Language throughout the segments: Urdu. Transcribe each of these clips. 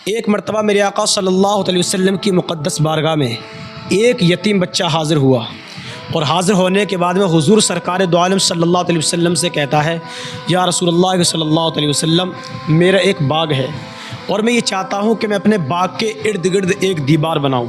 ایک مرتبہ میرے آقا صلی اللہ علیہ وسلم کی مقدس بارگاہ میں ایک یتیم بچہ حاضر ہوا، اور حاضر ہونے کے بعد میں حضور سرکار دو عالم صلی اللہ علیہ وسلم سے کہتا ہے، یا رسول اللہ صلی اللہ علیہ وسلم، میرا ایک باغ ہے اور میں یہ چاہتا ہوں کہ میں اپنے باغ کے ارد گرد ایک دیوار بناؤں،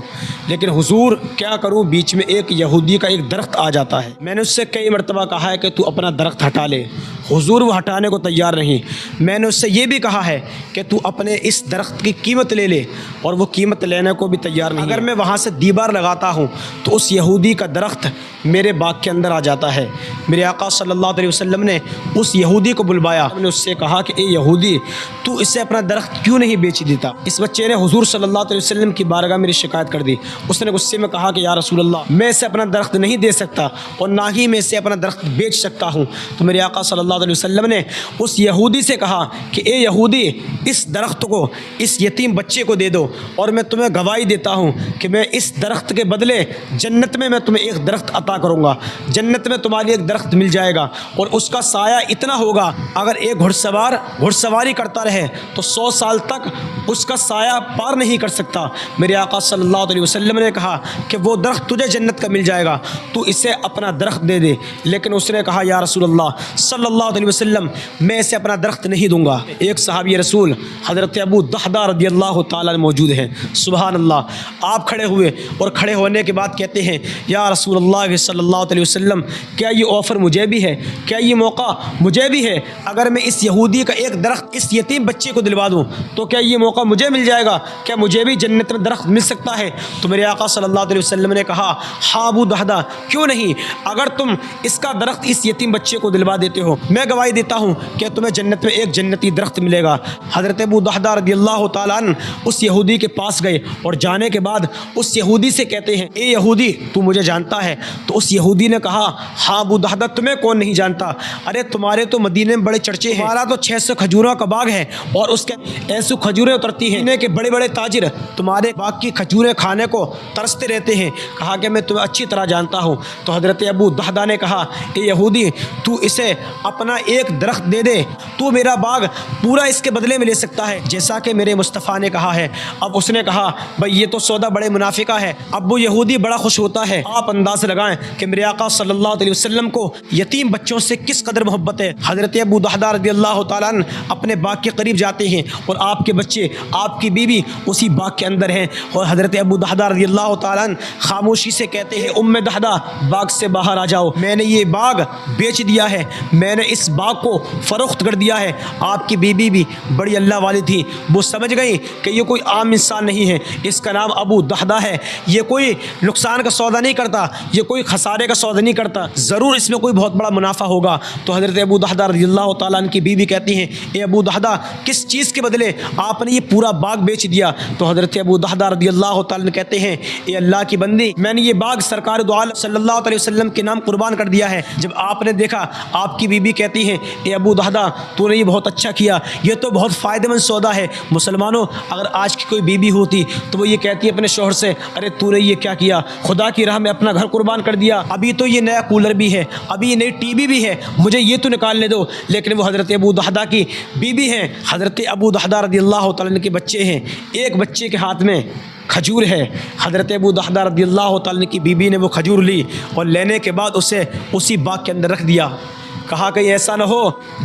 لیکن حضور کیا کروں، بیچ میں ایک یہودی کا ایک درخت آ جاتا ہے۔ میں نے اس سے کئی مرتبہ کہا ہے کہ تو اپنا درخت ہٹا لے، حضور وہ ہٹانے کو تیار نہیں۔ میں نے اس سے یہ بھی کہا ہے کہ تو اپنے اس درخت کی قیمت لے لے، اور وہ قیمت لینے کو بھی تیار نہیں۔ اگر میں وہاں سے دیوار لگاتا ہوں تو اس یہودی کا درخت میرے باغ کے اندر آ جاتا ہے۔ میرے آقا صلی اللہ علیہ وسلم نے اس یہودی کو بلوایا، میں نے اس سے کہا کہ اے یہودی، تو اسے اپنا درخت کیوں نہیں بیچ دیتا؟ اس بچے نے حضور صلی اللہ علیہ وسلم کی بارگاہ میری شکایت کر دی۔ اس نے غصے میں کہا کہ یا رسول اللہ، میں اسے اپنا درخت نہیں دے سکتا اور نہ ہی میں اسے اپنا درخت بیچ سکتا ہوں۔ تو میرے آقا صلی اللہ علیہ وسلم نے اس یہودی سے کہا کہ اے یہودی، اس درخت کو اس یتیم بچے کو دے دو، اور میں تمہیں گواہی دیتا ہوں کہ میں اس درخت کے بدلے جنت میں تمہیں ایک درخت عطا کروں گا، جنت میں تمہارے ایک درخت مل جائے گا، اور اس کا سایہ اتنا ہوگا، اگر ایک گھڑ سوار گھڑ سواری کرتا رہے تو 100 سال تک اس کا سایہ پار نہیں کر سکتا۔ میرے آقا صلی اللہ علیہ وسلم نے کہا کہ وہ درخت تجھے جنت کا مل جائے گا، تو اسے اپنا درخت دے دے۔ لیکن اس نے کہا یا رسول اللہ صلی اللہ علیہ وسلم، میں اسے اپنا درخت نہیں دوں گا۔ ایک صحابی رسول حضرت ابو دحدہ رضی اللہ تعالیٰ موجود ہیں، سبحان اللہ۔ آپ کھڑے ہوئے اور کھڑے ہونے کے بعد کہتے ہیں، یا رسول اللہ صلی اللہ علیہ وسلم، کیا یہ آفر مجھے بھی ہے؟ کیا یہ موقع مجھے بھی ہے؟ اگر میں اس یہودی کا ایک درخت اس یتیم بچے کو دلوا دوں تو کیا یہ موقع مجھے مل جائے گا؟ کیا مجھے بھی جنت میں درخت مل سکتا ہے؟ تو میرے آقا صلی اللہ علیہ وسلم نے کہا، ہاں ابو دحدہ، کیوں نہیں؟ اگر تم اس کا درخت اس یتیم بچے کو دلوا دیتے ہو، میں گواہی دیتا ہوں کہ تمہیں جنت میں ایک جنتی درخت ملے گا۔ حضرت ابو دحدہ رضی اللہ تعالیٰ عنہ اس یہودی کے پاس گئے، اور جانے کے بعد اس یہودی سے کہتے ہیں، اے یہودی، تو مجھے جانتا ہے؟ تو اس یہودی نے کہا، ہاں ابو دحدہ، تمہیں کون نہیں جانتا؟ ارے تمہارے تو مدینے میں بڑے چرچے ہیں، تمہارا تو 600 کھجوروں کا باغ ہے، اور اس کے ایسو کھجوریں اترتی ہیں کہ بڑے بڑے تاجر تمہارے باغ کی کھجوریں کھانے کو ترستے رہتے ہیں۔ کہا کہ میں تمہیں اچھی طرح جانتا ہوں۔ تو حضرت ابو دحدہ نے کہا، اے یہودی، تو اسے اپنا ایک درخت دے دے، تو میرا باغ پورا اس کے بدلے میں لے سکتا ہے، جیسا کہ میرے مصطفیٰ نے کہا ہے۔ اب اس نے کہا، بھائی یہ تو سودا بڑے منافقہ ہے۔ اب وہ یہودی بڑا خوش ہوتا ہے۔ آپ انداز لگائیں کہ میرے آقا صلی اللہ علیہ وسلم کو یتیم بچوں سے کس قدر محبت ہے۔ حضرت ابو دحدہ رضی اللہ تعالیٰ عنہ اپنے باغ کے قریب جاتے ہیں، اور آپ کے بچے، آپ کی بیوی اسی باغ کے اندر ہیں، اور حضرت ابو دحدہ رضی اللہ تعالیٰ عنہ خاموشی سے کہتے ہیں، ام دحدہ، باغ سے باہر آ جاؤ، میں نے یہ باغ بیچ دیا ہے، میں نے اس باغ کو فروخت کر دیا ہے۔ آپ کی بیوی بھی بڑی اللہ والی تھی، وہ سمجھ گئی کہ یہ کوئی عام انسان نہیں ہے، اس کا نام ابو دحدہ ہے، یہ کوئی نقصان کا سودا نہیں کرتا، یہ کوئی خسارے کا سودا نہیں کرتا، ضرور اس میں کوئی بہت بڑا منافع ہوگا۔ تو حضرت ابو دحدہ رضی اللہ تعالیٰ عنہ کی بیوی کہتی ہیں، اے ابو دحدہ، کس چیز کے بدلے آپ نے یہ پورا باغ بیچ دیا؟ تو حضرت ابو دحدہ رضی اللہ تعالیٰ عنہ کہتے ہیں، اے اللہ کی بندی، میں نے یہ باغ سرکار دو عالم صلی اللہ علیہ وسلم کے نام قربان کر دیا ہے۔ جب آپ نے دیکھا، آپ کی بیوی کہتی ہیں، اے ابو دحدہ، تو نے یہ بہت اچھا کیا، یہ تو بہت فائدہ مند سودا ہے۔ مسلمانوں، اگر آج کی کوئی بیوی ہوتی تو وہ یہ کہتی اپنے شوہر سے، ارے تو نے یہ کیا کیا، خدا کی راہ میں اپنا گھر قربان کر دیا، ابھی تو یہ نیا کولر بھی ہے، ابھی یہ نئی ٹی وی بھی ہے، مجھے یہ تو نکالنے دو۔ لیکن وہ حضرت ابو دحدہ کی بیوی ہیں، حضرت ابو دحدہ رضی اللہ تعالیٰ عنہ کے بچے ہیں، ایک بچے کے ہاتھ میں کھجور ہے۔ حضرت ابو دحدہ رضی اللہ تعالیٰ عنہ کی بیوی نے وہ کھجور لی، اور لینے کے بعد اسے اسی باغ کے اندر رکھ دیا۔ کہا کہ ایسا نہ ہو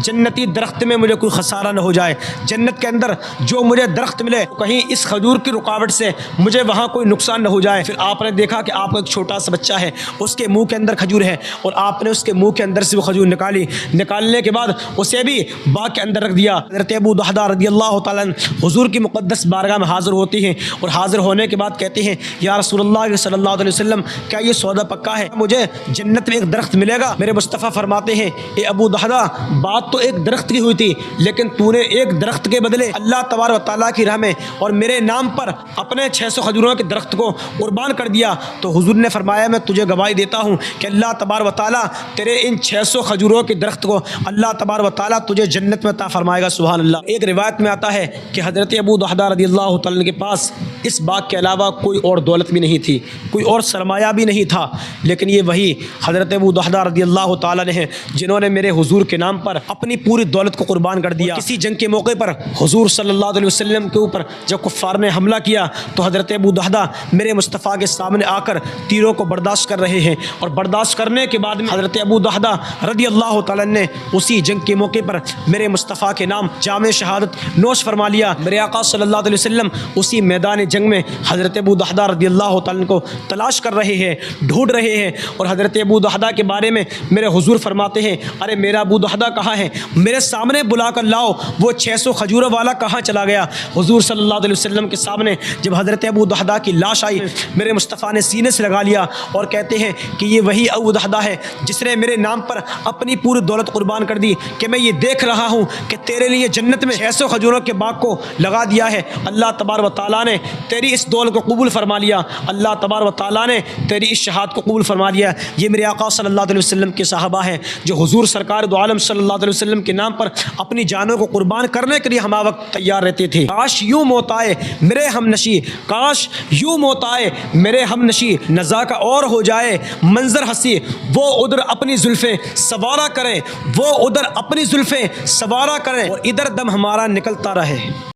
جنتی درخت میں مجھے کوئی خسارہ نہ ہو جائے، جنت کے اندر جو مجھے درخت ملے کہیں اس کھجور کی رکاوٹ سے مجھے وہاں کوئی نقصان نہ ہو جائے۔ پھر آپ نے دیکھا کہ آپ کا ایک چھوٹا سا بچہ ہے، اس کے منہ کے اندر کھجور ہے، اور آپ نے اس کے منہ کے اندر سے وہ کھجور نکالی، نکالنے کے بعد اسے بھی باغ کے اندر رکھ دیا۔ حضرت ابو دحدہ رضی اللہ تعالیٰ عنہ حضور کی مقدس بارگاہ میں حاضر ہوتی ہیں، اور حاضر ہونے کے بعد کہتے ہیں، یا رسول اللہ صلی اللہ علیہ وسلم، کیا یہ سودا پکا ہے، مجھے جنت میں ایک درخت ملے گا؟ میرے مصطفیٰ فرماتے ہیں، اے ابو دحدہ، بات تو ایک درخت کی ہوئی تھی، لیکن تو نے ایک درخت کے بدلے اللہ تبارک و تعالیٰ کی راہ میں اور میرے نام پر اپنے 600 کھجوروں کے درخت کو قربان کر دیا۔ تو حضور نے فرمایا، میں تجھے گواہی دیتا ہوں کہ اللہ تبارک و تعالیٰ تیرے ان 600 کھجوروں کے درخت کو اللہ تبارک و تعالیٰ تجھے جنت میں عطا فرمائے گا، سبحان اللہ۔ ایک روایت میں آتا ہے کہ حضرت ابو دحدہ رضی اللہ تعالیٰ کے پاس اس باغ کے علاوہ کوئی اور دولت بھی نہیں تھی، کوئی اور سرمایہ بھی نہیں تھا، لیکن یہ وہی حضرت ابو دحدہ رضی اللہ تعالیٰ نے ہیں جنہوں نے میرے حضور کے نام پر اپنی پوری دولت کو قربان کر دیا۔ کسی جنگ کے موقع پر حضور صلی اللہ علیہ وسلم کے اوپر جب کفار نے حملہ کیا تو حضرت ابو دحدہ میرے مصطفیٰ کے سامنے آ کر تیروں کو برداشت کر رہے ہیں، اور برداشت کرنے کے بعد میں حضرت ابو دحدہ رضی اللہ تعالیٰ نے اسی جنگ کے موقع پر میرے مصطفیٰ کے نام جامع شہادت نوش فرما لیا۔ میرے آقا صلی اللہ علیہ وسلم اسی میدان جنگ میں حضرت ابو دحدہ رضی اللہ تعالیٰ کو تلاش کر رہے ہیں، ڈھونڈ رہے ہیں، اور حضرت ابو دحدہ کے بارے میں میرے حضور فرماتے ہیں ارے میرا ابو دحدہ کہاں ہے، میرے سامنے بلا کر لاؤ، وہ 600 کھجوروں والا کہاں چلا گیا۔ حضور صلی اللہ علیہ وسلم کے سامنے جب حضرت ابو دحدہ کی لاش آئی، میرے مصطفیٰ نے سینے سے لگا لیا اور کہتے ہیں کہ یہ وہی ابو دحدہ ہے جس نے میرے نام پر اپنی پوری دولت قربان کر دی، کہ میں یہ دیکھ رہا ہوں کہ تیرے لیے جنت میں 600 کھجوروں کے باغ کو لگا دیا ہے، اللہ تبارک و تعالیٰ نے تیری اس دولت کو قبول فرما لیا، اللہ تبارک و تعالیٰ نے تیری اس شہادت کو قبول فرما لیا۔ یہ میرے آقا صلی اللہ علیہ وسلم کے صحابہ ہیں جو حضور سرکار دو عالم صلی اللہ علیہ وسلم کے نام پر اپنی جانوں کو قربان کرنے کے لیے ہمہ وقت تیار رہتے تھے۔ کاش یوں موت آئے میرے ہم نشی، کاش یوں موت آئے میرے ہم نشی، نزا کا اور ہو جائے منظر ہنسی، وہ ادھر اپنی زلفیں سوارا کریں، وہ ادھر اپنی زلفیں سوارا کریں، اور ادھر دم ہمارا نکلتا رہے۔